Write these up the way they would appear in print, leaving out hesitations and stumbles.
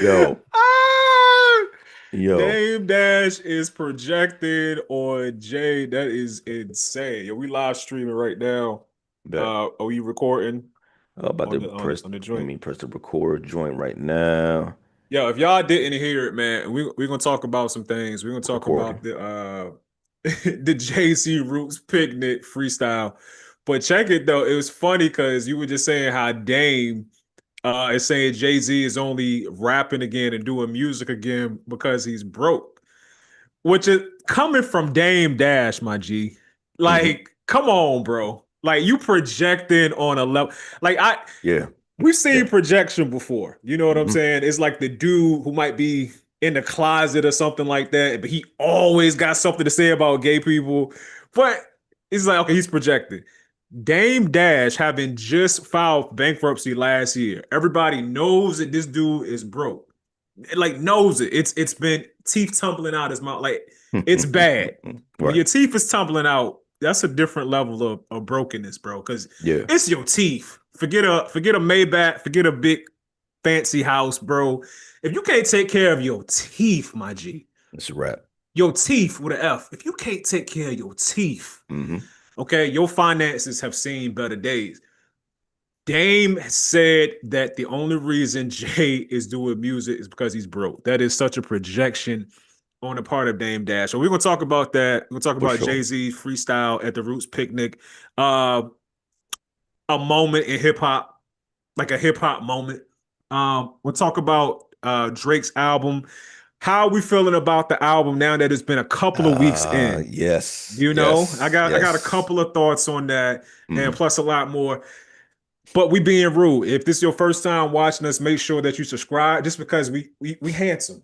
Yo, Ah! yo, Dame Dash is projected on Jay. That is insane. Yo, we live streaming right now. bet. Are you recording I'm about on to on the joint? press the record joint right now. Yo, if y'all didn't hear it, man, we're gonna talk about some things. We're gonna talk Recording. about the the Jay-Z Roots picnic freestyle. But check it though, it was funny because you were just saying how Dame is saying Jay-Z is only rapping again and doing music again because he's broke. Which is coming from Dame Dash, my G. Hmm. Like, come on, bro. Like you projecting on a level. Like Yeah, we've yeah. seen projection before. You know what I'm Hmm. saying? It's like the dude who might be in the closet or something like that, but he always got something to say about gay people. But it's like, okay, he's projected. Dame Dash having just filed bankruptcy last year. Everybody knows that this dude is broke. Like knows it. It's been teeth tumbling out his mouth. Like it's bad. When Right. your teeth is tumbling out, that's a different level of brokenness, bro. Because Yeah, it's your teeth. Forget a Maybach, forget a big fancy house, bro. If you can't take care of your teeth, my G, it's a wrap. your teeth with an F. If you can't take care of your teeth, Hmm. okay, your finances have seen better days. Dame said that the only reason Jay is doing music is because he's broke. That is such a projection on the part of Dame Dash. So we're gonna talk about that. We're gonna talk For about sure. Jay-Z freestyle at the Roots picnic. Uh a moment in hip hop, like a hip hop moment. We'll talk about Drake's album. How are we feeling about the album now that it's been a couple of weeks in? Yes, You know, I yes, got I got a yes. couple of thoughts on that, and Hmm. plus a lot more. But we being rude. If this is your first time watching us, make sure that you subscribe. Just because we handsome.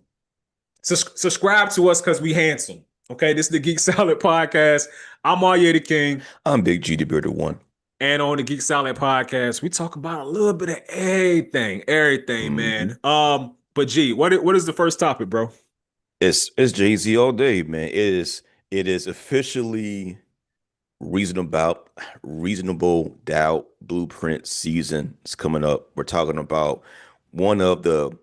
Subscribe to us because we handsome. Okay, this is the Geek Salad Podcast. I'm Arya the King, I'm Big G, the bearded one. and on the Geek Salad Podcast, we talk about a little bit of everything, Hmm. man. But G, what is the first topic, bro? It's Jay-Z all day, man. It is officially reasonable doubt blueprint season is coming up. We're talking about one of the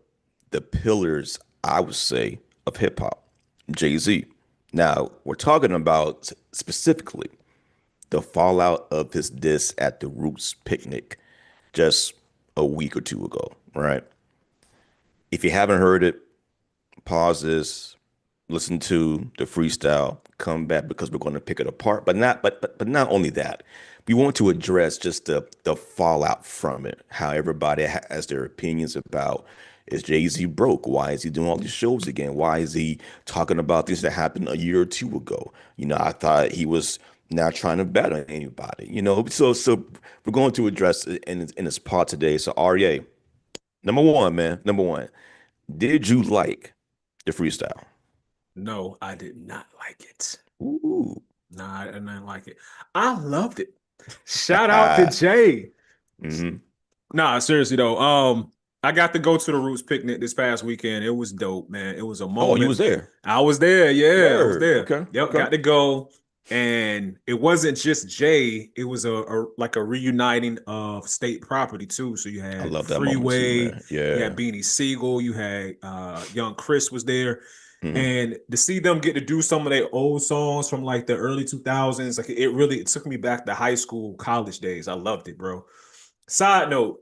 pillars, I would say, of hip hop, Jay-Z. Now, we're talking about specifically the fallout of his diss at the Roots picnic just a week or two ago, right? If you haven't heard it, pause this, listen to the freestyle, come back because we're going to pick it apart. But not only that, we want to address just the fallout from it. How everybody has their opinions about, is Jay-Z broke? Why is he doing all these shows again? Why is he talking about things that happened a year or two ago? I thought he was not trying to bet on anybody. So we're going to address it in this part today. So RA, number one, man, number one, did you like the freestyle? No, I did not like it. Ooh. Nah, I didn't like it. I loved it. Shout out to Jay. Hmm. Nah, seriously though. I got to go to the Roots picnic this past weekend. It was dope, man. It was a Oh, you was moment. there. I was there. Yeah, I was Word. there. Okay. Yep, Okay. got to go. And it wasn't just Jay. It was like a reuniting of state property too. So you I had love that moment too, Freeway, man. you had Yeah. Beanie Siegel, you had Young Chris was there. Hmm. And to see them get to do some of their old songs from like the early 2000s, like it took me back to high school, college days. I loved it, bro. Side note,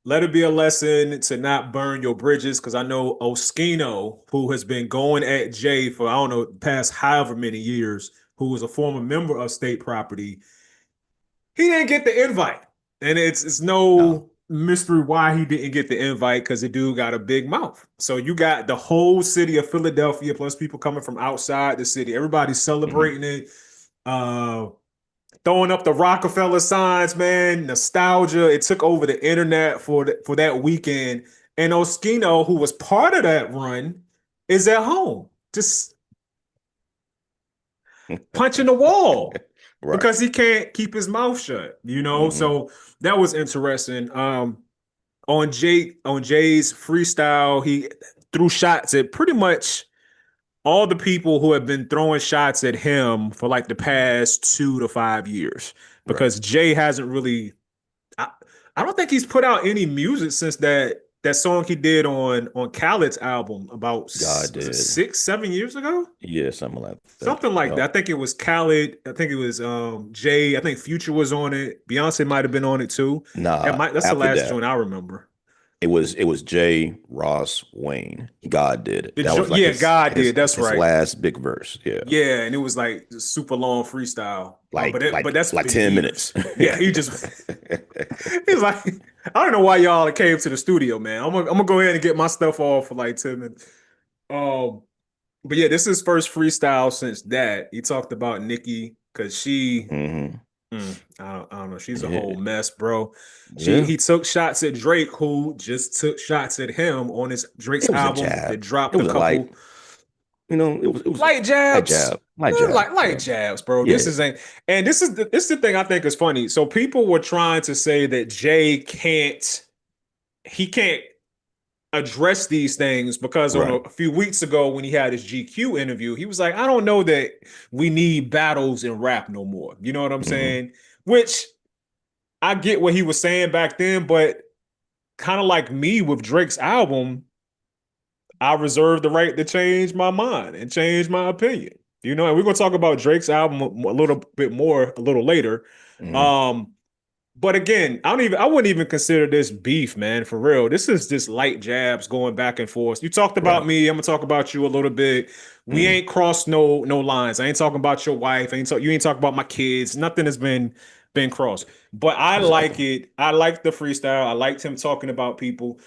let it be a lesson to not burn your bridges because I know Oskino, who has been going at Jay for I don't know past however many years, who was a former member of State Property, he didn't get the invite, and it's No. no mystery why he didn't get the invite because the dude got a big mouth. So you got the whole city of Philadelphia plus people coming from outside the city. Everybody's Hmm. celebrating it. Throwing up the Rockefeller signs, man, nostalgia. It took over the internet for that weekend. And Oskino, who was part of that run, is at home, just punching the wall Right. because he can't keep his mouth shut. Hmm. So that was interesting. On Jay's freestyle, he threw shots at pretty much all the people who have been throwing shots at him for like the past 2 to 5 years Right. because Jay hasn't really I, I don't think he's put out any music since that. that song he did on Khaled's album about God was it did. 6, 7 years ago? Yeah, something like that. Something like Yep. that. I think it was Khaled. I think it was Jay. I think Future was on it. Beyonce might have been on it too. Nah, That's the after last that, joint I remember. it was Jay Ross Wayne. God did it. That was like Yeah, his God his did. That's his right. last big verse. Yeah. Yeah, and it was like super long freestyle. Like But like that's like been 10 minutes. years. Yeah, he just he's like, I don't know why y'all came to the studio, man. I'm gonna go ahead and get my stuff off for like 10 minutes. Um, but yeah, this is his first freestyle since that. He talked about Nicki because she, Hmm. I don't know, she's a whole Yeah. mess, bro. Yeah. He took shots at Drake, who just took shots at him on his Drake's It was a album jab. that It dropped a was a light, couple it was a light light jabs. jab. Light jab. Light Yeah. jabs, bro. Yeah. This is the thing I think is funny. So people were trying to say that Jay can't address these things because on Right. a few weeks ago when he had his GQ interview, he was like, I don't know that we need battles in rap no more. You know what I'm Hmm. saying? Which I get what he was saying back then, but kind of like me with Drake's album, I reserve the right to change my mind and change my opinion. You know, and we're gonna talk about Drake's album a little bit more a little later. Hmm. Um, but again, I wouldn't even consider this beef, man, for real. This is just light jabs going back and forth. You talked about Right. me, I'm gonna talk about you a little bit. We Hmm. ain't crossed no lines. I ain't talking about your wife. You ain't talking about my kids. Nothing has been crossed. But I like Exactly. it. I like the freestyle. I liked him talking about people.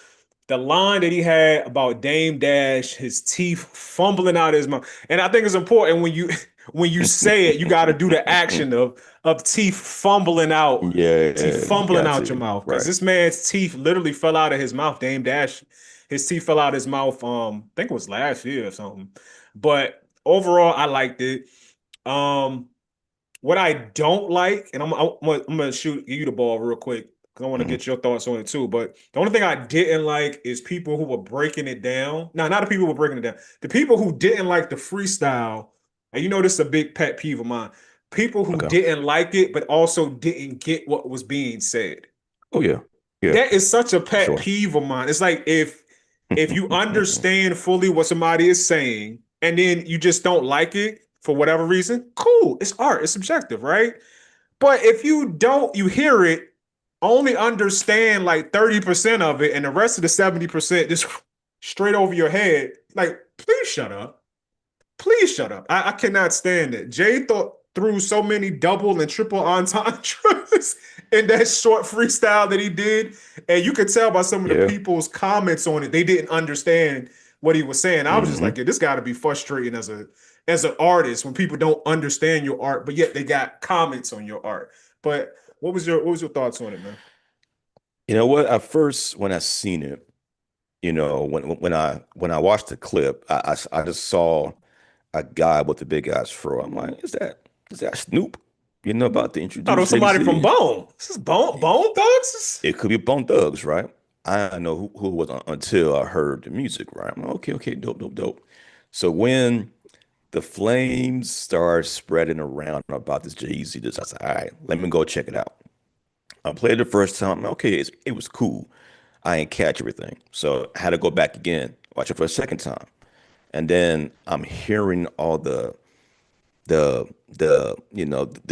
The line that he had about Dame Dash, his teeth fumbling out of his mouth. And I think it's important when you when you say it, you got to do the action of teeth Yeah, you fumbling got out your to. mouth. Because Right. this man's teeth literally fell out of his mouth. Dame Dash, his teeth fell out of his mouth. I think it was last year or something. But overall, I liked it. Um, what I don't like, and I'm gonna shoot you the ball real quick because I want to Hmm. get your thoughts on it too. But the only thing I didn't like is people who were breaking it down. No, not the people who were breaking it down. The people who didn't like the freestyle, and you know this is a big pet peeve of mine. People who Okay. didn't like it, but also didn't get what was being said. Oh yeah. Yeah. That is such a For pet sure. peeve of mine. It's like if you understand fully what somebody is saying and then you just don't like it for whatever reason, cool. It's art. It's subjective, right? But if you don't, you hear it, only understand like 30% of it, and the rest of the 70% just straight over your head. Like, please shut up. Please shut up. I cannot stand it. Jay threw so many double and triple entendres in that short freestyle that he did. And you could tell by some of the Yeah. people's comments on it, they didn't understand what he was saying. I was just Hmm. like, yeah, this got to be frustrating as an artist when people don't understand your art, but yet they got comments on your art. But what was your thoughts on it, man? You know what? At first, when I seen it, when I watched the clip, I just saw a guy with the big ass fro. I'm like, is that Snoop? About to Thought it introduce was somebody from Jay-Z. Bone. This is Bone Thugs? It could be Bone Thugs, right? I didn't know who it was until I heard the music, right? I'm like, okay, okay, dope, dope, dope. So when the flames started spreading around about this Jay-Z, I said, all right, let me go check it out. I played it the first time. Okay, it was cool. I ain't catch everything. So I had to go back again, watch it for a second time. And then I'm hearing all the Like the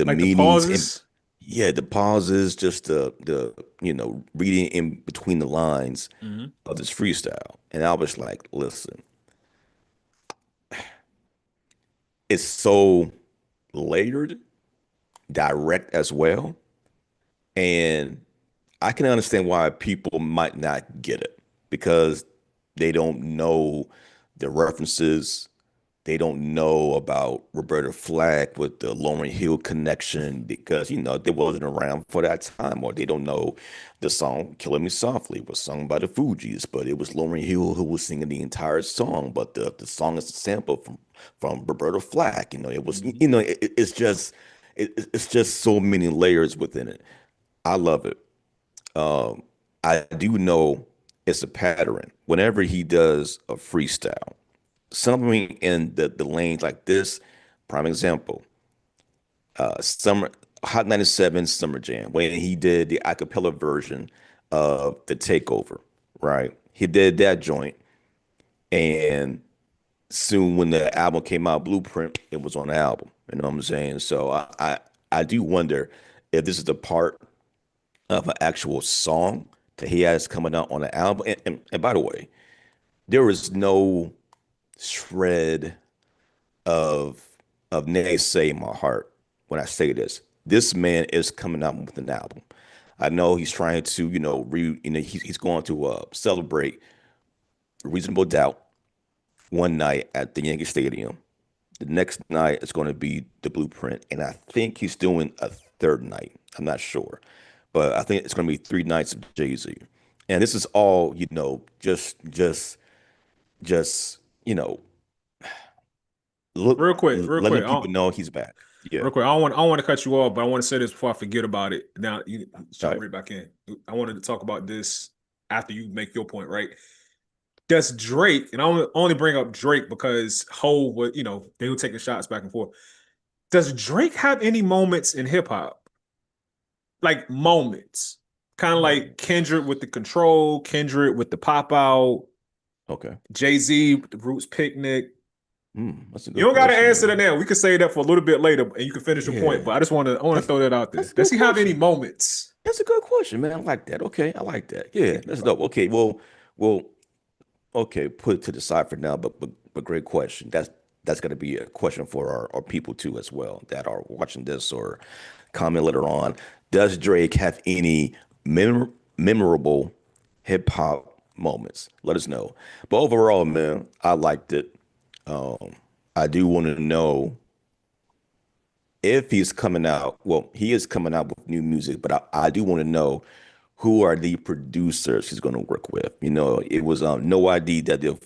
meanings and pauses? yeah, the pauses, just the reading in between the lines Mhm. of this freestyle. And I was like, listen, it's so layered, direct as well. And I can understand why people might not get it because they don't know the references. They don't know about Roberta Flack with the Lauryn Hill connection because, they wasn't around for that time, or they don't know the song Killing Me Softly was sung by the Fugees, but it was Lauryn Hill who was singing the entire song, but the song is a sample from Roberta Flack. It was, Mhm. it's just so many layers within it. I love it. Um, I do know it's a pattern. Whenever he does a freestyle, something in the lanes like this, prime example, summer Hot 97 Summer Jam, when he did the acapella version of The Takeover, right? He did that joint, and soon when the album came out, Blueprint, it was on the album. You know what I'm saying? So I do wonder if this is a part of an actual song that he has coming out on the album. And by the way, there is no shred of naysay in my heart when I say this. This man is coming out with an album. I know he's trying to, he's going to celebrate Reasonable Doubt one night at the Yankee Stadium. The next night it's going to be the Blueprint, and I think he's doing a third night. I'm not sure, but I think it's going to be 3 nights of Jay-Z. And this is all, just Real quick. letting people know he's back. Yeah. Real quick, I don't want to cut you off, but I want to say this before I forget about it. Now you All jump right. right back in. I wanted to talk about this after you make your point, right? Does Drake, and I only bring up Drake because Hov was, they were taking shots back and forth. Does Drake have any moments in hip hop? Like moments. Kind of like Kendrick with the Control, Kendrick with the Pop Out, Okay. Jay-Z with the Roots Picnic. That's a You good don't got to question, answer that man. now. We can say that for a little bit later, and you can finish your point. Yeah. But I want to That's throw that out there. that's a Does good he have any question. moments? That's a good question, man. I like that. Okay, I like that. Yeah, that's dope. Okay, well, okay, put it to the side for now, but great question. That's gonna be a question for our people too as well that are watching this or comment later on. Does Drake have any memorable hip hop moments? Let us know. But overall, man, I liked it. Um, I do want to know if he's coming out. Well, he is coming out with new music, but I do want to know who are the producers he's going to work with. It was No ID that did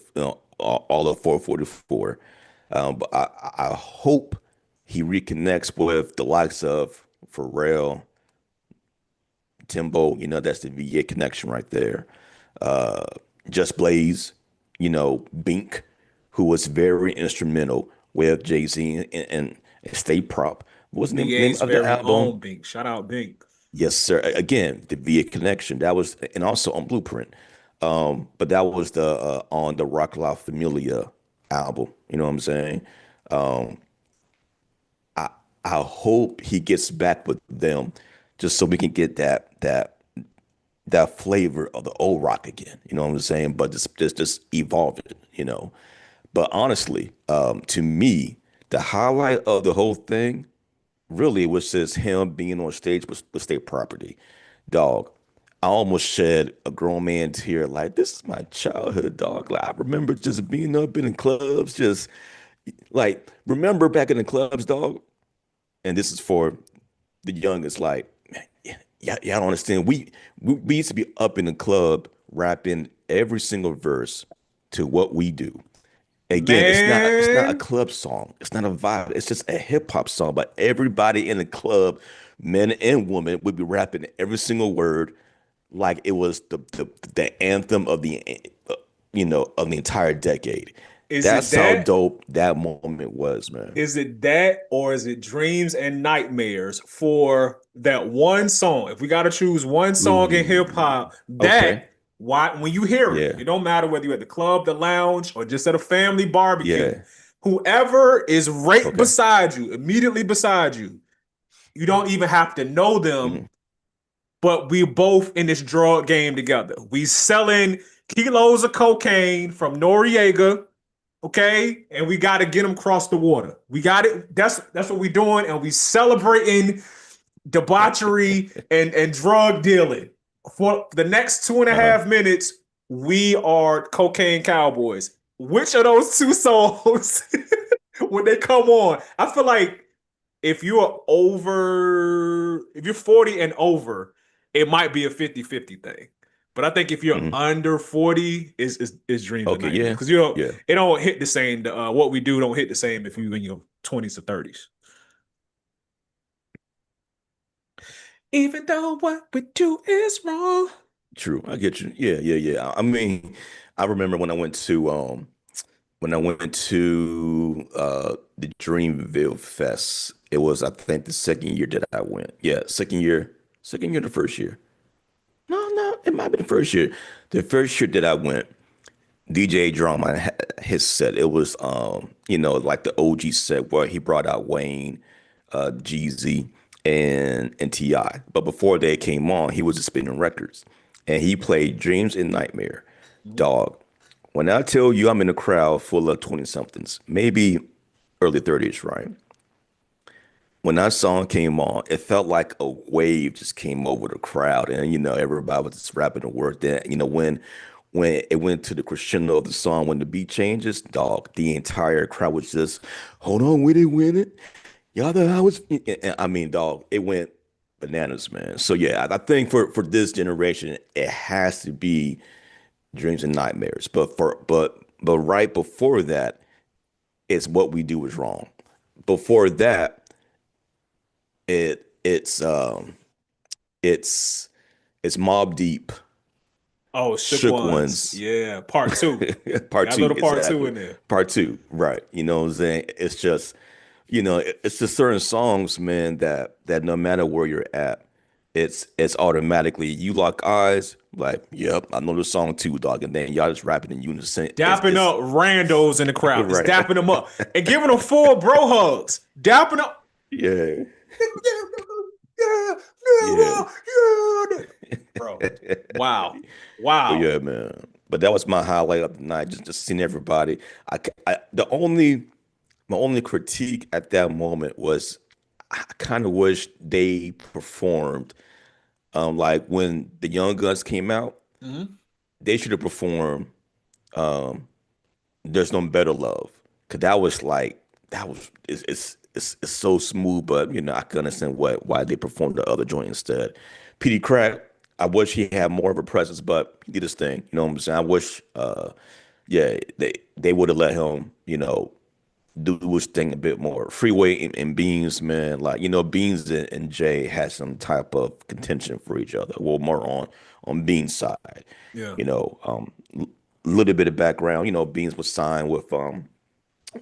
all of 444. But I hope he reconnects with the likes of Pharrell, Timbo. That's the VA connection right there. Uh, Just Blaze, Bink, who was very instrumental with Jay-Z and Stay Prop. What was the name VA's of the very album? own Bink. Shout out Bink. Yes, sir. Again, the VA connection. That was, and also on Blueprint. But that was the on the Rock La Familia album. You know what I'm saying? Um, I I hope he gets back with them just so we can get that flavor of the old rock again. You know what I'm saying? But just evolve it. But honestly, to me, the highlight of the whole thing really was just him being on stage with State Property. Dog, I almost shed a grown man tear. Like, this is my childhood, dog. Like, I remember just being up in the clubs, just like, remember back in the clubs, dog? And this is for the youngest, like, man, yeah, y'all don't understand. We used to be up in the club rapping every single verse to What We Do. Again, it's not a Man, club song. It's not a vibe. It's just a hip hop song. But everybody in the club, men and women, would be rapping every single word like it was the anthem of of the entire decade. is it That's how that? dope that moment was, man. Is it that, or is it dreams and nightmares for that one song? If we got to choose one song in hip Ooh, hop, okay. that why when you hear it, Yeah. it don't matter whether you're at the club, the lounge, or just at a family barbecue. Yeah. Whoever is right Okay. beside you, immediately beside you, you don't even have to know them, Mhm. but we both in this drug game together. We selling kilos of cocaine from Noriega, okay, and we got to get them across the water. We got it. That's what we doing, and we celebrating debauchery and drug dealing for the next two and a Uh-huh. half minutes. We are cocaine cowboys. Which of those two songs when they come on? I feel like if you're 40 and over, it might be a 50-50 thing. But I think if you're Mhm. under 40, is dreams and Okay. nightmares. Yeah. Because Yeah. it don't hit the same. What we do don't hit the same if you're in your 20s or 30s. Even though what we do is wrong. True. I get you. Yeah. Yeah. Yeah. I mean, I remember when I went to the Dreamville Fest. It was, I think, the second year that I went. Yeah, second year, the first year. No, no. it might have been the first year. The first year that I went, DJ Drama his set. It was like the OG set where he brought out Wayne, Jeezy, and T.I. But before they came on, he was just spinning records, and he played Dreams and Nightmare. Mhm. Dog. When I tell you I'm in a crowd full of 20 somethings, maybe early 30s, right? When that song came on, it felt like a wave just came over the crowd, and everybody was just rapping the word. That when it went to the crescendo of the song, when the beat changes, dog, the entire crowd was just, hold on, we didn't win it. Y'all thought I was. I mean, dog, it went bananas, man. So yeah, I think for this generation, it has to be Dreams and Nightmares. But right before that, it's What We Do Is Wrong. Before that, it's it's Mob Deep, Oh, Shook Shook Ones. Ones, Yeah, part two. part Got a two, little part two exactly. in there. Part two, right. You know what I'm saying? It's just, it's just certain songs, man, that no matter where you're at, it's automatically you lock eyes, like, yep, I know the song too, dog. And then y'all just rapping in unison. Dapping It's up randos in the crowd. It's right. dapping them up and giving them full bro hugs. Dapping up. Yeah. Yeah, Yeah. yeah, yeah. Bro, wow. But Wow. yeah, man. But that was my highlight of the night. Just seeing everybody. My only critique at that moment was I kind of wish they performed like when the Young Guns came out. Mhm. They should have performed um, "There's No Better Love" because that was it's so smooth. But I can understand why they performed the other joint instead. Petey Crack. I wish he had more of a presence, but he did his thing. You know what I'm saying? I wish, yeah, they would have let him, do his thing a bit more. Freeway and Beans, man, like Beans and Jay had some type of contention for each other. Well, more on Beans' side, Yeah. you know. Little bit of background, Beans was signed with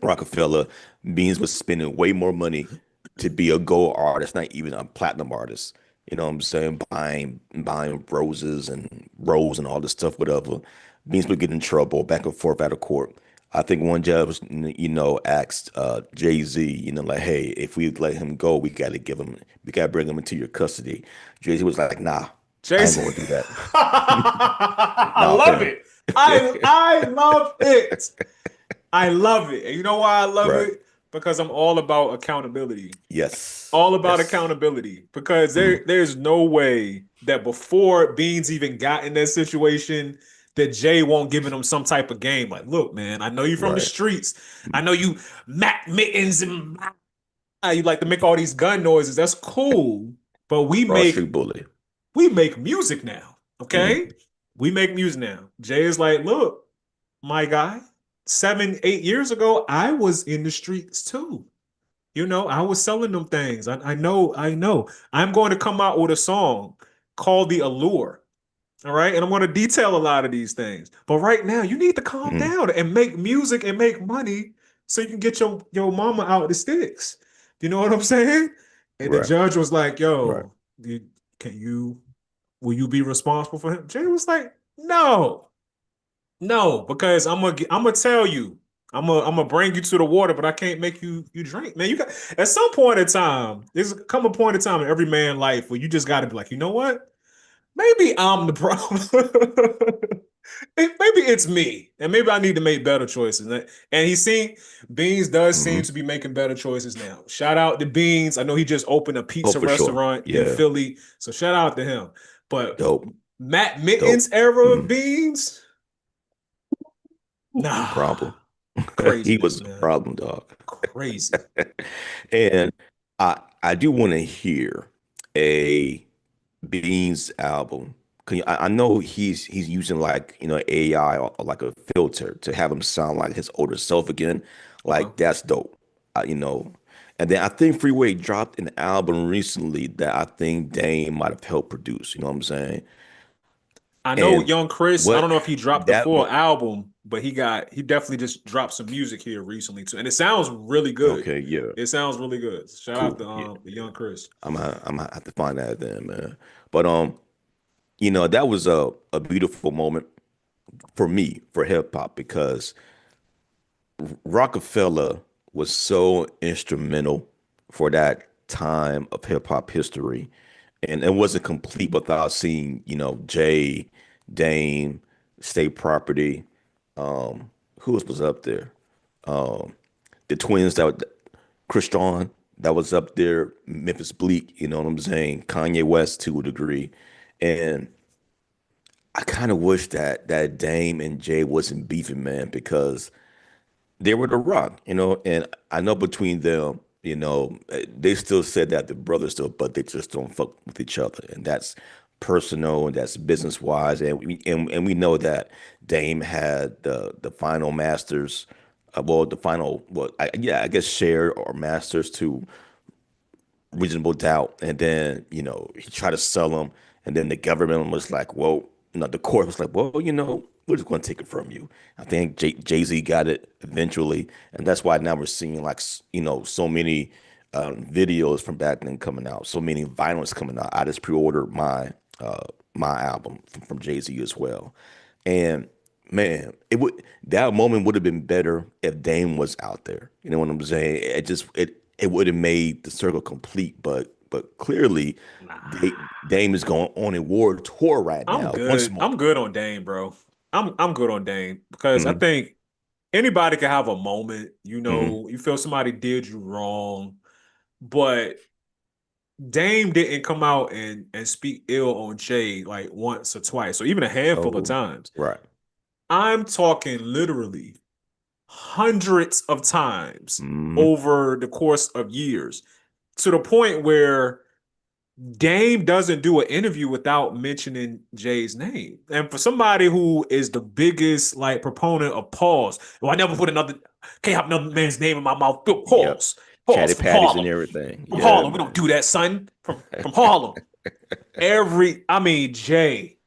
Rockefeller. Beans was spending way more money to be a gold artist, not even a platinum artist. You know what I'm saying? Buying roses and rose and all this stuff, whatever. Beans would get in trouble back and forth out of court. I think one judge, asked Jay-Z, like, hey, if we let him go, we got to bring him into your custody. Jay-Z was like, nah, I ain't Jason. gonna do that. I Nah, love fam. it. I love it. I love it. And you know why I love Right. it? Because I'm all about accountability. Yes. All about Yes. accountability. Because Mhm. there's no way that before Beans even got in that situation, that Jay won't giving him some type of game. Like, look, man, I know you from the Right. streets. I Mhm. know you Mac Mittens and you like to make all these gun noises. That's cool. But Broad Street Bully. we make music now. Okay? Mhm. We make music now. Jay is like, look, my guy, 7, 8 years ago, I was in the streets too. I was selling them things. I know, I know. I'm going to come out with a song called The Allure. All right. And I'm going to detail a lot of these things. But right now, you need to calm Mhm. down and make music and make money so you can get your mama out of the sticks. You know what I'm saying? And the Right. judge was like, Right. yo, can will you be responsible for him? Jay was like, no. No, because I'm gonna tell you, I'm gonna bring you to the water, but I can't make you drink, man. You got at some point in time, there's come a point in time in every man's life where you just got to be like, you know what? Maybe I'm the problem. Maybe it's me, and maybe I need to make better choices. And Beans does seem Mhm. to be making better choices now. Shout out to Beans. I know he just opened a Oh, pizza for sure. restaurant in Yeah. Philly, so shout out to him. But Dope. Matt Mittens Dope. era of Mhm. Beans, nah. Problem. He Craziness, was a man. problem, dog. Crazy. And I do want to hear a Beans album. I know he's using like AI or like a filter to have him sound like his older self again. Okay. Like that's dope. You know. And then I think Freeway dropped an album recently that I think Dame might have helped produce. You know what I'm saying? I know And Young Chris, I what don't know if he dropped the that full album, but he definitely just dropped some music here recently too. And it sounds really good. okay, yeah, It sounds really good. Shout out cool. to Yeah, the Young Chris. I'm gonna have to find that then, man. But that was a beautiful moment for me for hip hop because Rockefeller was so instrumental for that time of hip hop history. And it wasn't complete without seeing, Jay, Dame, State Property. Who else was up there? Um, the twins Christian that was up there, Memphis Bleak, you know what I'm saying? Kanye West to a degree. And I kind of wish that Dame and Jay wasn't beefing, man, because they were the rock, and I know between them, they still said that the brothers still, but they just don't fuck with each other, and that's personal and that's business wise, and we know that Dame had the final masters, well, the final, well, yeah, I guess share or masters to Reasonable Doubt, and then he tried to sell them, and then the government was like, well, no, the court was like, well, we're just going to take it from you. I think Jay-Z got it eventually, and that's why now we're seeing like so many videos from back then coming out, so many vinyls coming out. I just pre-ordered my album from Jay-Z as well, and man, that moment would have been better if Dame was out there. You know what I'm saying? It would have made the circle complete, but clearly, Nah. Dame is going on a war tour right I'm now once good. more. I'm good on Dame, bro. I'm good on Dame because I Hmm. think anybody can have a moment, Hmm. you feel somebody did you wrong, but Dame didn't come out and speak ill on Jay like once or twice, or even a handful of Oh, times. right. I'm talking literally hundreds of times Hmm. over the course of years to the point where Dame doesn't do an interview without mentioning Jay's name. And for somebody who is the biggest like proponent of pause, well, I never put another can't have another man's name in my mouth. Yep. Pause. Pause Chatty from Patties and Harlem. everything. From Yeah, Harlem. We don't man. do that, son. From Harlem. I mean, I'm a Jay.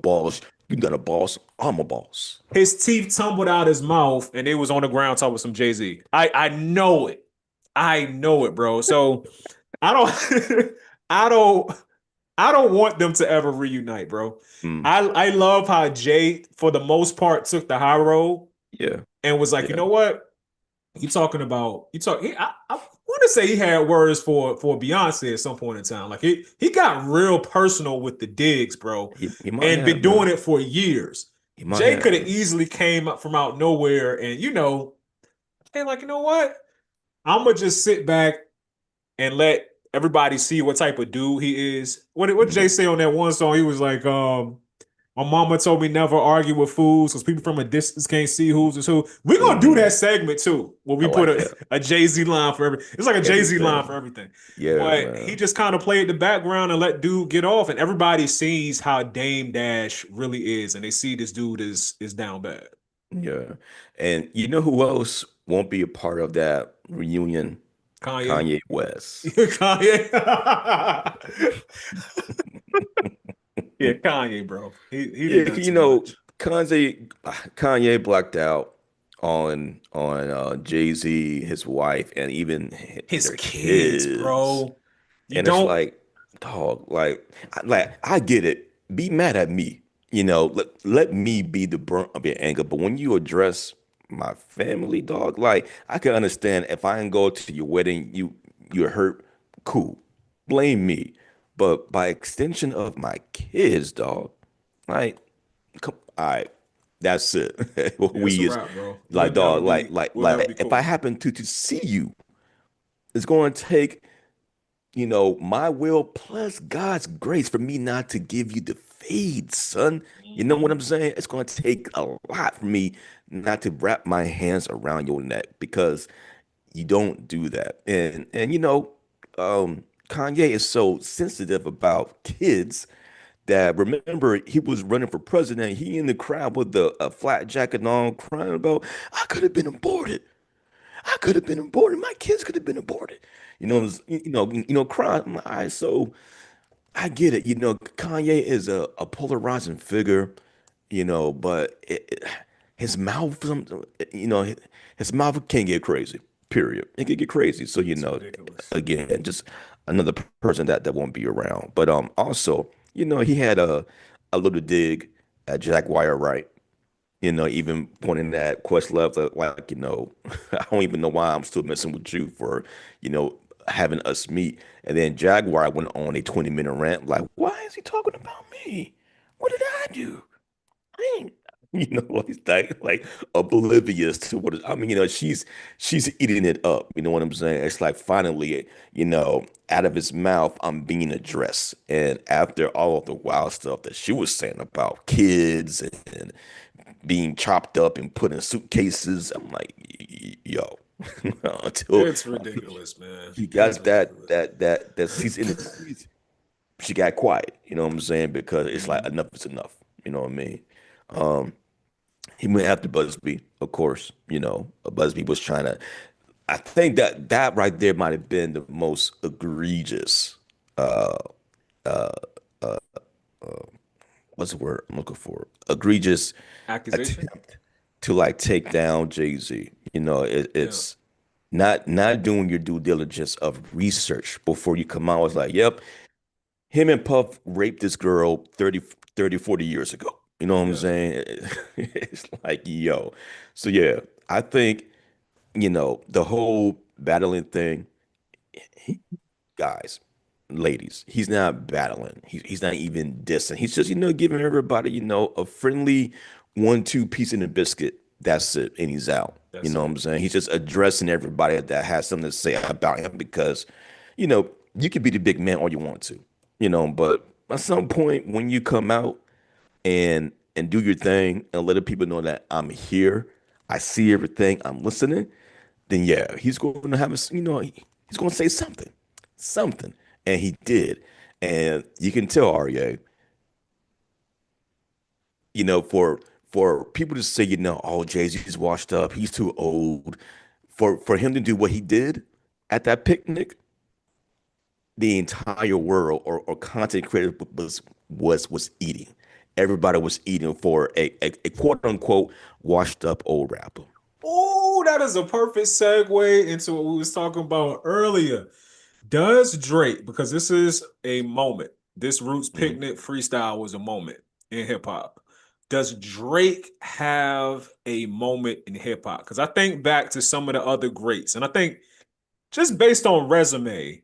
boss. You got a boss. I'm a boss. His teeth tumbled out his mouth and it was on the ground talking with some Jay-Z. I know it. I know it, bro. So I don't I don't I don't want them to ever reunite, bro. Mm. I love how Jay, for the most part, took the high road Yeah. and was like, you Yeah. know what? You talking about you talk? I want to say he had words for Beyonce at some point in time. Like he got real personal with the digs, bro, He might and have, been man. doing it for years. He might Jay have, could have man. easily came up from out nowhere and hey, like you know what? I'm gonna just sit back and let everybody see what type of dude he is. What did Jay Yeah. say on that one song? He was like, my mama told me never argue with fools because people from a distance can't see who's is who. We're gonna do Hmm. that segment too, where I we put like that. a Jay-Z line for every it's like a Jay-Z line for Everything. everything. Yeah, But he man. just kind of played the background and let dude get off, and everybody sees how Dame Dash really is, and they see this dude is down bad. Yeah. And you know who else won't be a part of that reunion? Kanye. Kanye West. Kanye. Yeah, Kanye, bro. He done Yeah, done too much. Kanye blacked out on Jay-Z, his wife, and even His their kids, kids. bro. You And it's don't. like, dog, I get it. Be mad at me. Let me be the brunt of your anger. But when you address my family, dog, like I can understand if I didn't go to your wedding, you're hurt, cool. Blame me. But by extension of my kids, dog, like, come, all right, that's it. Yeah, it's a We is wrap, bro. like, dog, We'll never be if I cool. happen to see you, it's going to take my will plus God's grace for me not to give you the fade, son. You know what Mhm. I'm saying? It's going to take a lot for me not to wrap my hands around your neck because you don't do that. And Kanye is so sensitive about kids that remember he was running for president. He in the crowd with a flat jacket on, crying about, I could have been aborted. I could have been aborted. My kids could have been aborted. Yeah, Crying. I'm like, all right, so I get it. Kanye is a polarizing figure, but his mouth, his mouth can get crazy. Period. It can get crazy. So, it's ridiculous. again, just another person that won't be around. But also, he had a little dig at Jaguar, right? Even pointing at Questlove, like, I don't even know why I'm still messing with you for, you know, having us meet. And then Jaguar went on a 20-minute rant, like, why is he talking about me? What did I do? I ain't, like oblivious to what I mean, she's eating it up. You know what I'm saying? It's like finally, out of his mouth, I'm being addressed. And after all of the wild stuff that she was saying about kids and being chopped up and put in suitcases. I'm like, yo, until It's ridiculous, man. she It's got that ridiculous. that that that cease in the streets, she got quiet. You know what I'm saying? Because it's like Mhm. enough is enough. You know what I mean? Um, he went after Busby, of course. Busby was trying to. I think that right there might have been the most egregious. Uh, uh, uh, what's the word I'm looking for? Egregious Accusation? attempt to like take down Jay-Z. Yeah. It's not doing your due diligence of research before you come out. It's like, yep, him and Puff raped this girl 40 years ago. You know what I'm Yeah. saying? It's like, yo. So yeah, I think, the whole battling thing, guys, ladies, he's not battling. He's not even dissing. He's just, giving everybody, a friendly 1-2 piece in the biscuit. That's it. And he's out. You That's know what it. I'm saying? He's just addressing everybody that has something to say about him because, you can be the big man all you want to, but at some point when you come out and do your thing and let the people know that I'm here, I see everything, I'm listening, then yeah, he's going to have he's going to say something, and he did, and you can tell Arye, for people to say, oh, Jay-Z's washed up, he's too old, for him to do what he did at that picnic, the entire world or content creator was eating. Everybody was eating for a quote unquote washed up old rapper. Oh, that is a perfect segue into what we was talking about earlier. Does Drake, because this is a moment, this Roots Mhm. Picnic freestyle was a moment in hip hop. Does Drake have a moment in hip hop? Because I think back to some of the other greats, and I think just based on resume,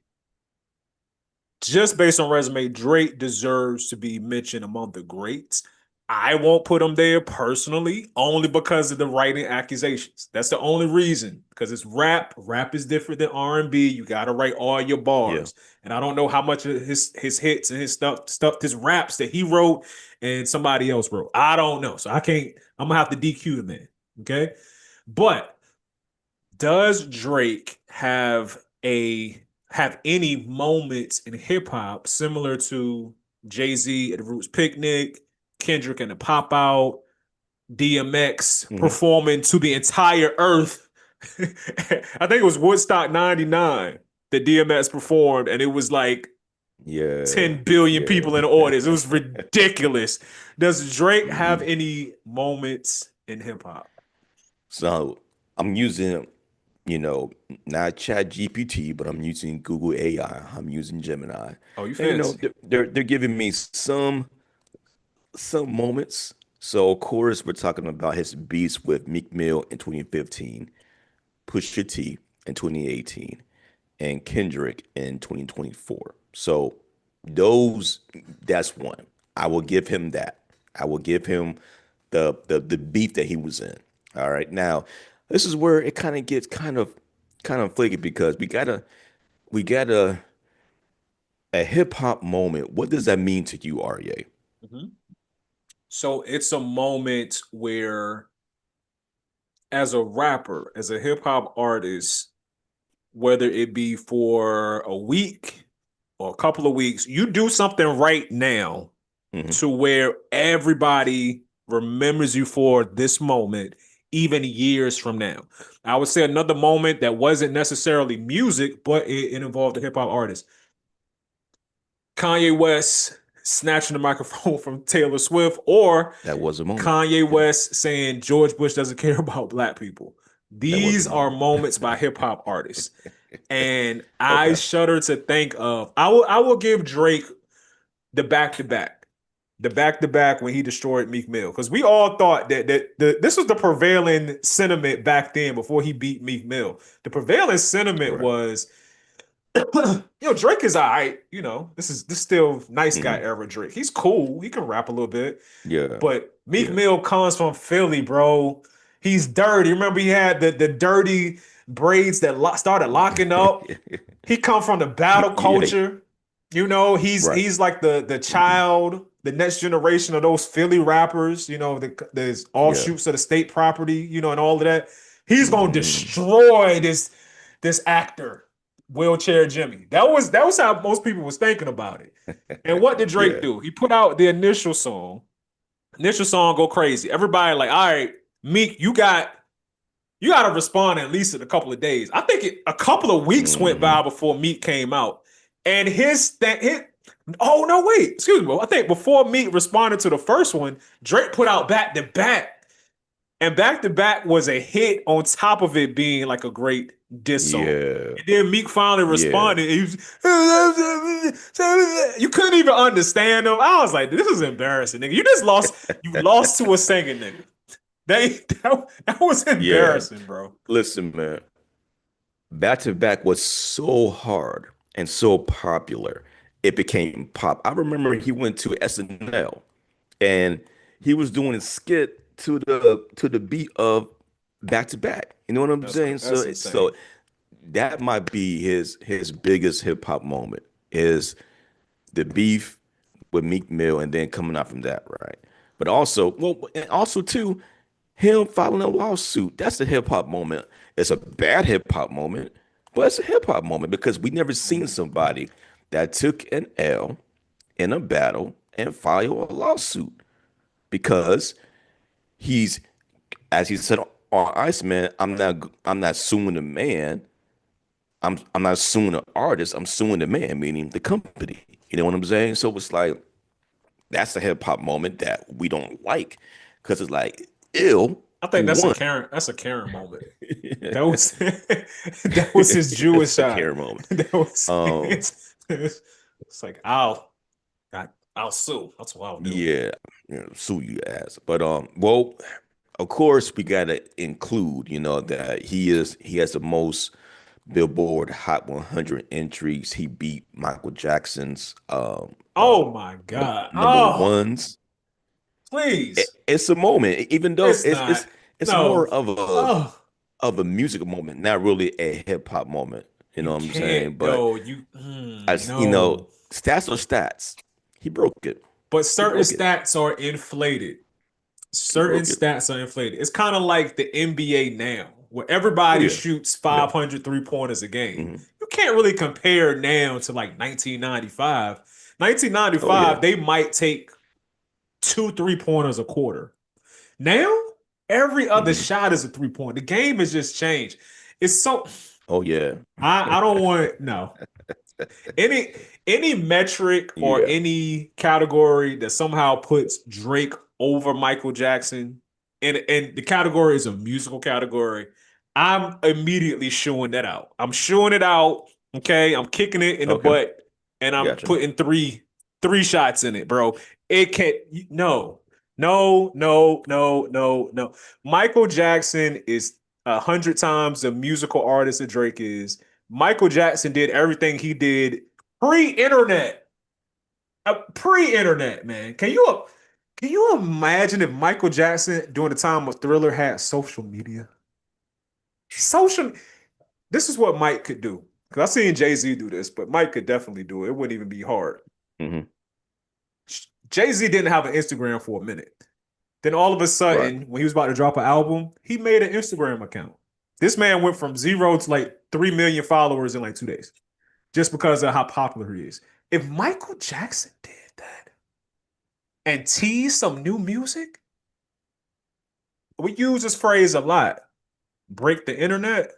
Drake deserves to be mentioned among the greats. I won't put him there personally, only because of the writing accusations. That's the only reason. Because it's rap. Rap is different than R&B. You gotta write all your Yeah. bars. And I don't know how much of his hits and his his raps that he wrote and somebody else wrote. I don't know. So I can't, I'm gonna have to DQ the man. Okay. But does Drake have any moments in hip hop similar to Jay-Z at the Roots Picnic, Kendrick and the Pop Out, DMX Hmm. performing to the entire earth? I think it was Woodstock 99 that DMX performed, and it was like Yeah. 10 billion Yeah. people in the audience. It was ridiculous. Does Drake have Mhm. any moments in hip hop? So I'm using, you know, not Chat GPT, but I'm using Google AI. I'm using Gemini. Oh, you And fancy. they're giving me some moments. So of course we're talking about his beats with Meek Mill in 2015, Pusha T in 2018, and Kendrick in 2024. So those that's one. I will give him that. I will give him the beat that he was in. All right. Now, this is where it kind of gets kind of flaky because we got a hip hop moment. What does that mean to you, Arye? Mhm. So it's a moment where, as a rapper, as a hip hop artist, whether it be for a week or a couple of weeks, you do something right now Hmm. to where everybody remembers you for this moment, even years from now. I would say another moment that wasn't necessarily music, but it involved a hip hop artist. Kanye West snatching the microphone from Taylor Swift, or That was a moment. Kanye Yeah, West saying George Bush doesn't care about black people. that was a These are moment. moments by hip hop artists. And I Okay. shudder to think of, I will give Drake the back to back, when he destroyed Meek Mill, because we all thought that this was the prevailing sentiment back then before he beat Meek Mill. The prevailing sentiment Right. was, Drake is all right. This still nice guy Hmm. era Drake. He's cool. He can rap a little bit. Yeah. But Meek Yeah. Mill comes from Philly, bro. He's dirty. Remember, he had the dirty braids that started locking up. He come from the battle Yeah. culture. Right. He's like the Hmm. child, the next generation of those Philly rappers. There's Yeah. offshoots of the state property. And all of that. He's gonna Hmm. destroy this actor, Wheelchair Jimmy. That was how most people was thinking about it. And what did Drake Yeah. do? He put out the initial song. Initial song go crazy. Everybody like, all right, Meek, you got to respond at least in a couple of days. I think a couple of weeks went by Hmm. before Meek came out, and his. Oh no, wait, excuse me. I think before Meek responded to the first one, Drake put out back to back, and back to back was a hit on top of it being like a great diss song. Yeah. And then Meek finally Yeah. responded. You couldn't even understand him. I was like, this is embarrassing, nigga. You lost to a singing nigga. That was Yeah. embarrassing, bro. Listen, man. Back to back was so hard and so popular. It became pop. I remember he went to SNL and he was doing a skit to the beat of back to back. You know what I'm saying? That's So insane. that might be his biggest hip hop moment is the beef with Meek Mill and then coming out from that, right? But also, well, and also too, him filing a lawsuit. That's a hip hop moment. It's a bad hip hop moment, but it's a hip hop moment because we never seen somebody that took an L in a battle and file a lawsuit because he's, as he said on Iceman, I'm not suing the man. I'm not suing the artist. I'm suing the man, meaning the company. You know what I'm saying? So it's like that's a hip hop moment that we don't like because it's like ill I think who that's a won. Karen. That's a Karen moment. That was that was his Jewish It's a side. care moment. That was Um, it's like I'll sue. That's what I'll do. yeah, sue you ass. But well, of course we gotta include, that he has the most Billboard Hot 100 entries. He beat Michael Jackson's Oh my God. number Oh, ones. please. It's a moment, even though It's it's not. it's it's more No. of Oh, a musical moment, not really a hip hop moment. You you know what I'm can't. saying? But No, as no. stats are stats. He broke it. But He certain broke it. stats are inflated. He Certain broke it. stats are inflated. It's kind of like the NBA now, where Oh everybody yeah. shoots Yeah. 500 3-pointers a game. Hmm. You can't really compare now to like 1995. Oh yeah. 1995, they might take 2 3-pointers a quarter. Now, every other Hmm. shot is a 3-point. The game has just changed. It's so Oh yeah. I don't want no any any metric or Yeah. any category that somehow puts Drake over Michael Jackson, and the category is a musical category, I'm immediately shooing that out. I'm shooing it out. Okay, I'm kicking it in the Okay. butt, and I'm Gotcha. putting three shots in it, bro. It can't. No, no, no, no, no, no. Michael Jackson is 100 times the musical artist that Drake is. Michael Jackson did everything he did pre-internet. Pre-internet, man. Can you imagine if Michael Jackson during the time of Thriller had social media? Social This is what Mike could do. Because I've seen Jay-Z do this, but Mike could definitely do it. It wouldn't even be hard. Hmm. Jay-Z didn't have an Instagram for a minute. Then all of a Right. sudden, when he was about to drop an album, he made an Instagram account. This man went from 0 to like 3 million followers in like 2 days, just because of how popular he is. If Michael Jackson did that and teased some new music, we use this phrase a lot, break the internet.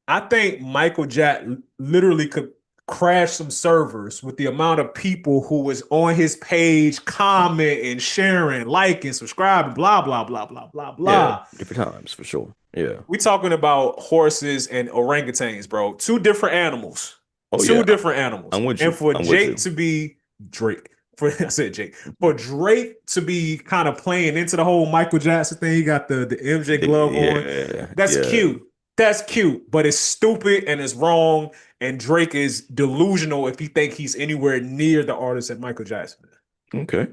I think Michael Jackson literally could crash some servers with the amount of people who was on his page commenting, sharing, liking, subscribing, blah, blah, blah, blah, blah, Yeah. blah. Different times for sure. Yeah. We talking about horses and orangutans, bro. Two different animals. Oh Two yeah. different animals. I'm with And you. for I'm with Jake you. to be Drake, I said Jake, for Drake to be kind of playing into the whole Michael Jackson thing. He got the MJ glove on. Yeah, That's yeah. cute. That's cute, but it's stupid and it's wrong. And Drake is delusional if he think he's anywhere near the artist that Michael Jackson is. Okay.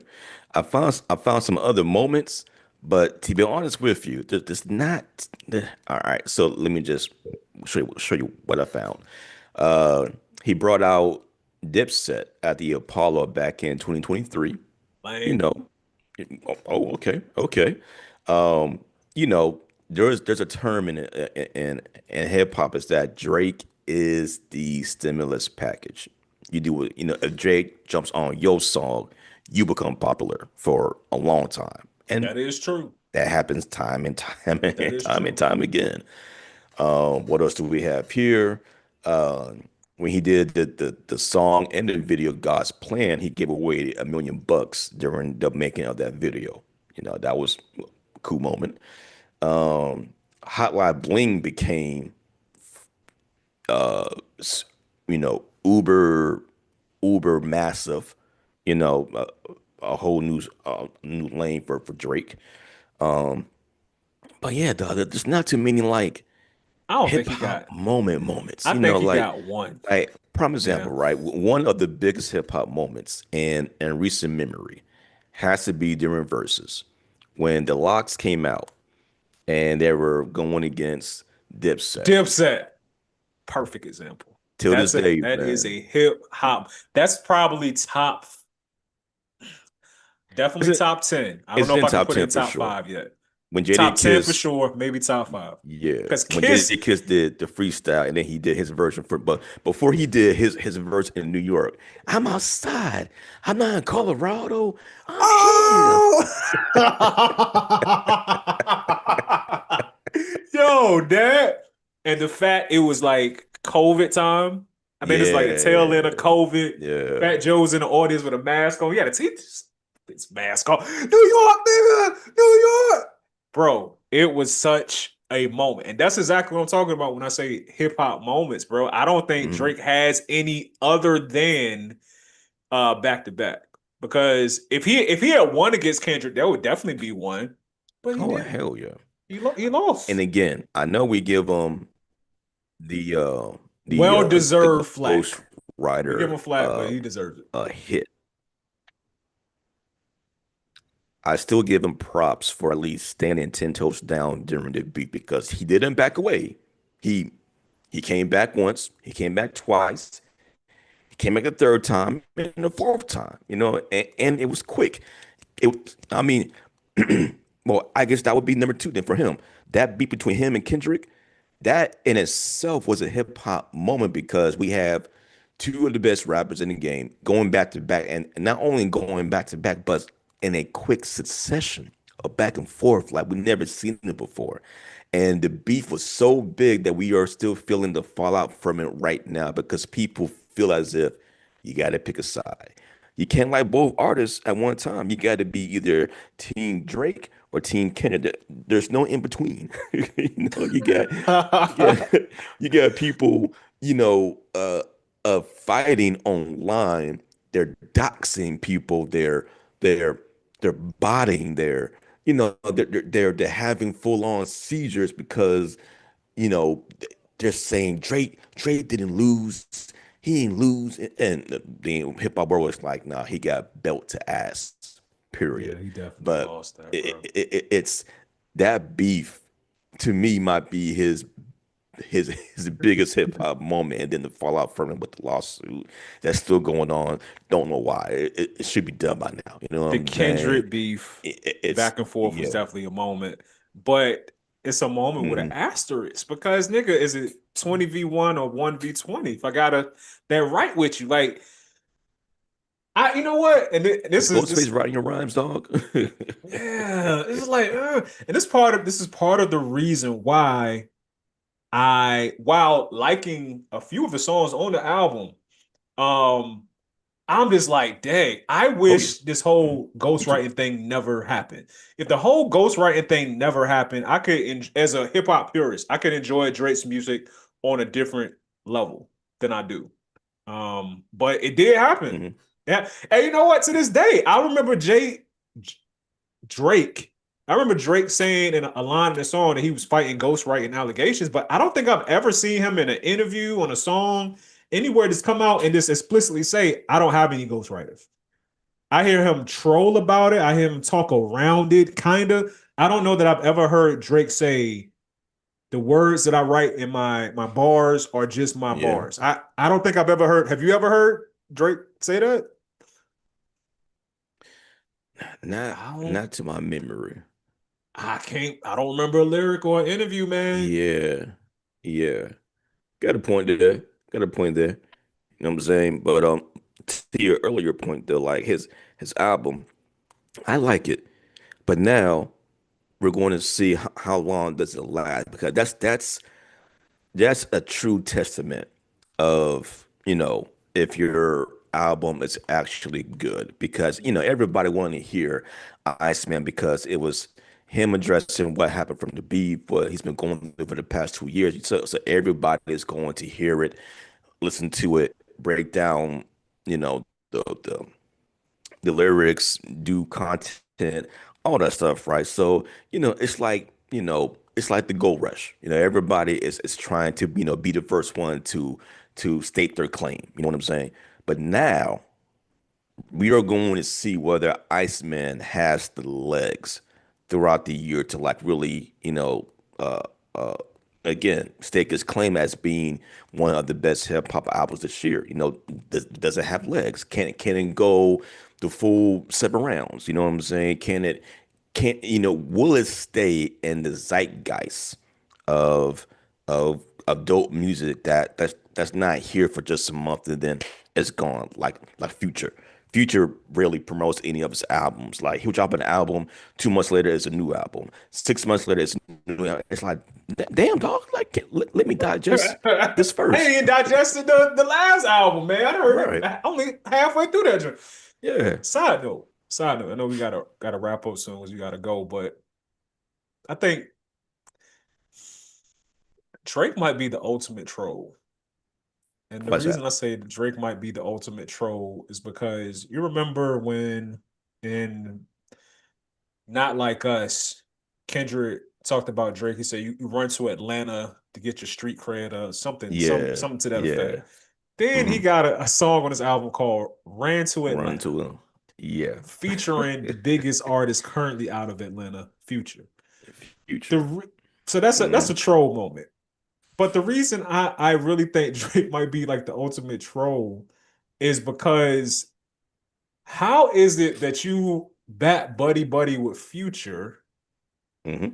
I found some other moments, but to be honest with you, there's not. All right. So let me just show you what I found. Uh, he brought out Dipset at the Apollo back in 2023. You Lame. know, oh, okay, okay. Um, there's a term in hip hop is that Drake is the stimulus package. You do it, if Drake jumps on your song, you become popular for a long time. And That is true. that happens time and time That and is time and true. time again. What else do we have here? When he did the song and the video God's Plan, he gave away $1 million during the making of that video. That was a cool moment. Hotline Bling became uh s- Uber massive, a whole new lane for Drake. But yeah, dog, there's not too many like I don't think hip he hop got. moments. I think he got one. Prime Yeah. example, right? One of the biggest hip hop moments in recent memory has to be during verses when the Locks came out and they were going against Dipset. Dipset. Perfect example. Till this day, That is man, a hip hop. That's probably top, is definitely it? top 10. I don't It's know if in I can top put it 10 in for top sure. five yet. When Top JD 10 for Kiss, sure, maybe top five. yeah, Because when Kiss, JD Kiss did the freestyle and then he did his version but before he did his verse in New York, I'm outside. I'm not in Colorado. I'm here. oh, yo, dad. And the fact it was like COVID time. I mean, it's like the tail end of Yeah, COVID. Fat yeah. Joe's in the audience with a mask on. Yeah, the teeth, this mask on. New York, nigga, New York, bro. It was such a moment, and that's exactly what I'm talking about when I say hip hop moments, bro. I don't think Mhm. Drake has any other than back to back. Because if he had won against Kendrick, that would definitely be one. But he Oh didn't. hell yeah. He And lost. again, I know we give him the uh Well the deserved Ghost flack. We give Rider him flack, but he deserves it. hit. I still give him props for at least standing 10 toes down during the beat because he didn't back away. He he came back once, he came back twice, he came back a third time, and the fourth time, and it was quick. I mean, well, I guess that would be number two then for him. That beat between him and Kendrick, that in itself was a hip hop moment because we have two of the best rappers in the game going back to back, and not only going back to back, but in a quick succession of back and forth like we never seen it before. And the beef was so big that we are still feeling the fallout from it right now because people feel as if you got to pick a side. You can't like both artists at one time. You got to be either Team Drake or Team Kendrick. There's no in between. You got you got people, fighting online. They're doxing people. They're they're botting. They're having full on seizures because you know, they're saying Drake didn't lose. He didn't lose. And the hip hop world was like, nah, he got belt to ass, Yeah, period. he definitely But lost that, it, bro. it's that beef to me might be his biggest hip hop moment, and then the fallout from it with the lawsuit that's still going on. Don't know why. It should be done by now. You know what The I'm saying? Kendrick beef It's back and forth was yeah. definitely a moment, but it's a moment with an Mhm. asterisk because nigga, is it 20v1 or 1v20? If I gotta that right with you, like you know what? And Is this is Ghostface this, writing your rhymes, dog? yeah, this is like, and this is part of the reason why while liking a few of the songs on the album, um, I'm just like, dang, I Oh yeah. wish this Mhm. whole Me too. ghostwriting thing never happened. If the whole ghostwriting thing never happened, I could, as a hip hop purist, I could enjoy Drake's music on a different level than I do. But it did happen. Mhm. Yeah. And you know what? To this day, I remember Drake. I remember Drake saying in a line in the song that he was fighting ghostwriting allegations, but I don't think I've ever seen him in an interview on a song anywhere that's come out and just explicitly say, I don't have any ghostwriters. I hear him troll about it. I hear him talk around it, kind of. I don't know that I've ever heard Drake say the words that I write in my bars are just my Yeah, bars. I don't think I've ever heard. Have you ever heard Drake say that? not I don't. not to my memory. I can't. I don't remember a lyric or an interview, man. Yeah, yeah. Got a point there. Got a point there. You know what I'm saying? But to your earlier point though, like his album, I like it. But now we're going to see how long does it last because that's a true testament of, if your album is actually good because, everybody wanted to hear Iceman because it was him addressing what happened from the beef, what he's been going through for the past 2 years. So everybody is going to hear it, listen to it, break down, you know, the the lyrics, do content, all that stuff, right? So, it's like the gold rush. Everybody is trying to, be the first one to state their claim. You know what I'm saying? But now we are going to see whether Iceman has the legs throughout the year to like really, uh, uh, again, stake his claim as being one of the best hip hop albums this year. Does it have legs? Can it go the full 7 rounds? You know what I'm saying? Will it stay in the zeitgeist of of dope music that's not here for just a month and then it's gone like Future. Future rarely promotes any of his albums. Like he'll drop an album, 2 months later it's a new album. 6 months later it's a new album. It's like, damn dog, like let me digest this I ain't first. even digested the last album, man. I heard Right. it only halfway through that joint. Yeah. Side note, side note. I know we gotta wrap up soon as we gotta go, but I think Drake might be the ultimate troll. And the What's reason that? I say that Drake might be the ultimate troll is because you remember when in Not Like Us, Kendrick talked about Drake. He said you run to Atlanta to get your street cred or something, Yeah. something to that Yeah. effect. Then he Hmm. got a song on his album called Ran to Run Atlanta, to him. Yeah. featuring the biggest artist currently out of Atlanta, Future. The Future. re- so that's a Hmm. troll moment. But the reason I really think Drake might be like the ultimate troll is because how is it that you bat buddy buddy with Future, Hmm.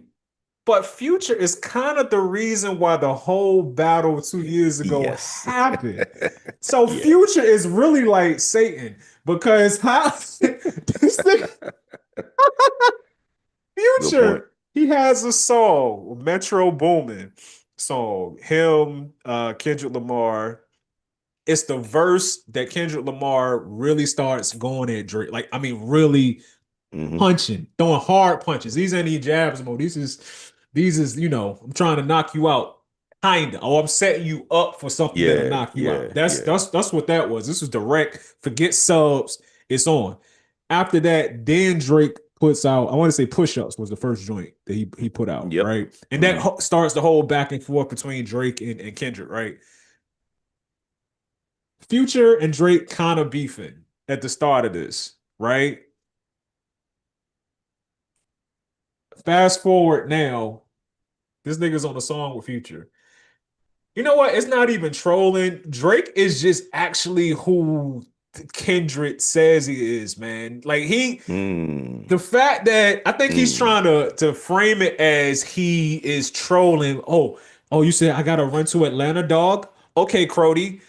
but Future is kind of the reason why the whole battle 2 years ago Yes. happened. So Yeah. Future is really like Satan because how this thing, Good point. Future, he has a song, Metro Boomin song, him, Kendrick Lamar. It's the verse that Kendrick Lamar really starts going at Drake. Like, I mean, really Hmm. punching, throwing hard punches. These ain't any jabs more. These is, I'm trying to knock you out. Kinda. Or I'm setting you up for something that'll Yeah. knock you out. Yeah. That's Yeah. that's that's what that was. This was direct. Forget subs. It's on. After that, then Drake puts out, I want to say Push Ups was the first joint that he put out, Yep. right? And that Hmm. starts the whole back and forth between Drake and Kendrick, right? Future and Drake kind of beefing at the start of this, right? Fast forward now, this nigga's on a song with Future. You know what? It's not even trolling. Drake is just actually who Kendrick says he is, man. Like Mm. the fact that I think he's Mm. trying to frame it as he is trolling. Oh, you said I gotta run to Atlanta, dog. Okay, Crody.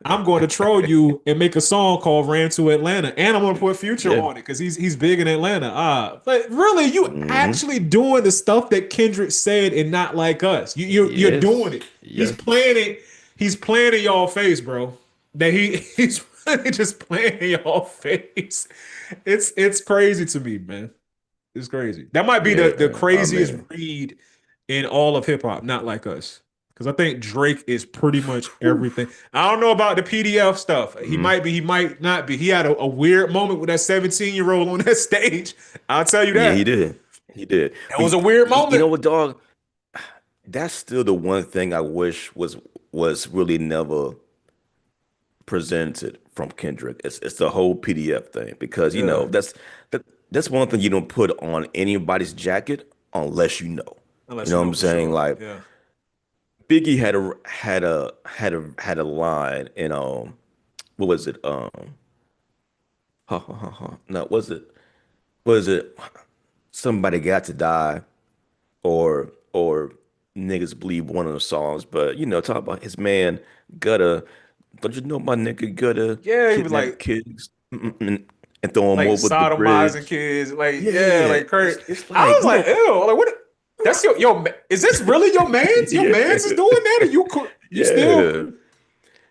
I'm going to troll you and make a song called "Ran to Atlanta," and I'm going to put Future Yeah. on it because he's big in Atlanta. But really, you Hmm. actually doing the stuff that Kendrick said and Not Like Us. You're doing Yes. it. He's Yeah. playing it. He's playing in y'all face, bro. That he's really just playing in y'all face. It's crazy to me, man. It's crazy. That might be the Yeah. Oh craziest man. read in all of hip hop. Not Like Us. Because I think Drake is pretty much everything. I don't know about the PDF stuff. He Mhm. might be, he might not be. He had a weird moment with that 17-year-old on that stage. I'll tell you Yeah, he that. did. He did. It But was a weird you know moment. what, dog? That's still the one thing I wish was really never presented from Kendrick. It's the whole PDF thing because Yeah. that's one thing you don't put on anybody's jacket unless you know. You Unless know you what know I'm for saying? sure. Like Yeah. Biggie had a line in what was it? Ha, ha, ha, ha. No, was it somebody got to die or niggas believe one of the songs, but talk about his man Gutta. Don't you know my nigga Gutta Yeah, he was kidnap kids and throw them like over the sodomizing bridge? kids, like yeah, Yeah, like crazy. it's I like was like, ew, like what? That's is this really your man's? Your yeah, man's is doing that, and you still? yeah.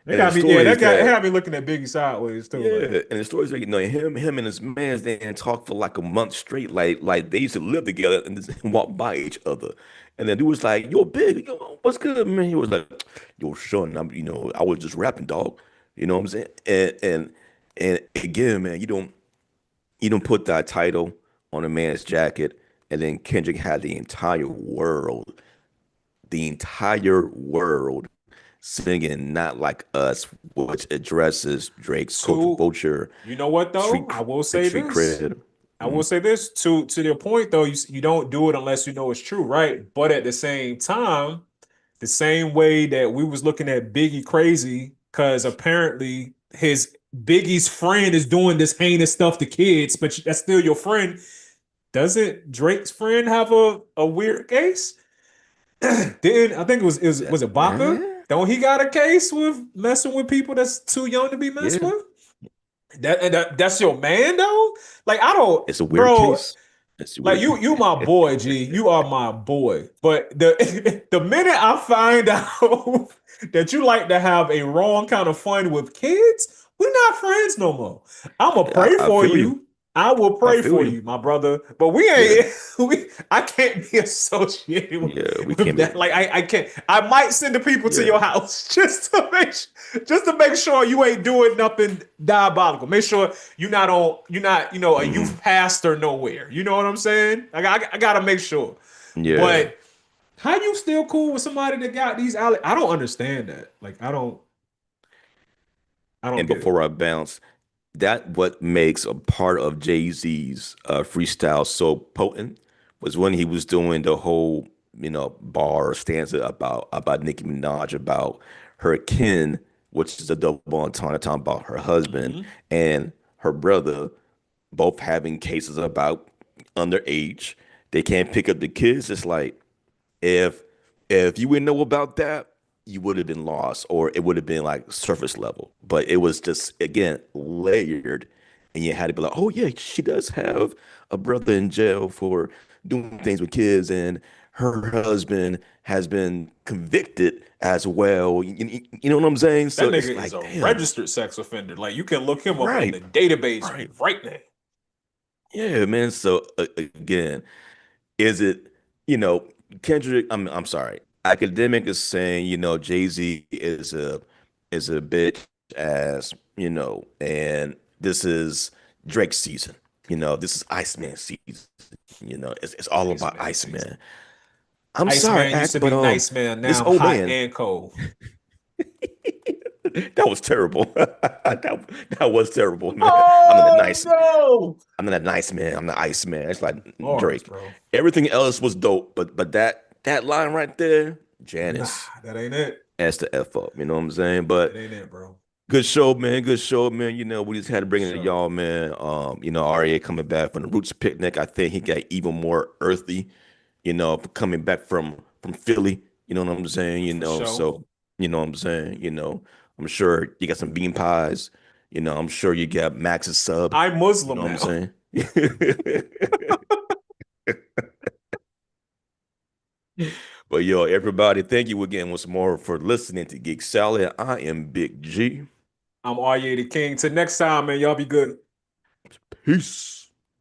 That And the got me. Yeah, story is it that had me looking at Biggie sideways too. Like, yeah, and the stories like him and his man they didn't talk for like a month straight, like they used to live together and just walk by each other. And then dude was like, "Yo, big, yo, what's good, man?" He was like, "Yo, son, I was just rapping, dog." You know what I'm saying? And again, man, you don't put that title on a man's jacket, and then Kendrick had the entire world singing Not Like Us, which addresses Drake's cultural to vulture, you know what though? street I will fake say street this. cred. I will Mhm. say this to your point though. You don't do it unless you know it's true, right? But at the same time, the same way that we was looking at Biggie crazy because apparently his Biggie's friend is doing this heinous stuff to kids, but that's still your friend. Doesn't Drake's friend have a weird case? Didn't I think was it Baka? Eh? Don't he got a case with messing with people that's too young to be messed Yeah, with? That's your man though. Like I don't, it's a weird bro. case. It's a Like weird case. you my boy, G. You are my boy. But the minute I find out that you like to have a wrong kind of fun with kids, we're not friends no more. I'ma pray I for feel you. you. I will I pray feel for you. you, my brother. But we Yeah, ain't I can't be associated yeah, we with can't be. that. Like I can't. I might send the people to Yeah. your house just to make sure you ain't doing nothing diabolical. Make sure you're not, a Hmm. youth pastor nowhere. You know what I'm saying? I gotta make sure. Yeah. But how you still cool with somebody that got these I don't understand that. Like I don't And get it. before I bounce, that what makes a part of Jay-Z's freestyle so potent was when he was doing the whole, bar or stanza about Nicki Minaj, about her kin, which is a double entendre talking about her husband Mhm. and her brother both having cases about underage. They can't pick up the kids. It's like if if you would not know about that, you would have been lost, or it would have been like surface level. But it was just again layered, and you had to be like, oh yeah, she does have a brother in jail for doing things with kids, and her husband has been convicted as well. You know what I'm saying? That So nigga it's is like, a damn, registered sex offender. Like you can look him up in right, the database right, right now. yeah, man. So again. Is it, you know, Kendrick, I'm sorry. Academic is saying, Jay-Z is a bitch ass, and this is Drake's season. This is Iceman season. It's all about Iceman season. Iceman. I'm sorry, Iceman used Act, to but be nice man. this Now I'm old hot man, and cold. that was terrible. That was terrible, man. I'm not a Oh nice, no! I'm not a nice man. I'm the Iceman. It's like Bars, Drake. bro. Everything else was dope, but that line right there, Nah, Janice, that ain't it. has to F up. You know what I'm saying? But That ain't it, bro. good show, man. Good show, man. We just had to For bring it to sure. y'all, man. RA coming back from the Roots picnic. I think he got even more earthy, coming back from Philly. You know what I'm saying? For sure. So you know what I'm saying. I'm sure you got some bean pies. I'm sure you got Max's sub. I'm You know Muslim what I'm now. saying? But yo, everybody, thank you again once more for listening to Geek Salad. I am Big G. I'm Arye the King. Till next time, man. Y'all be good. Peace.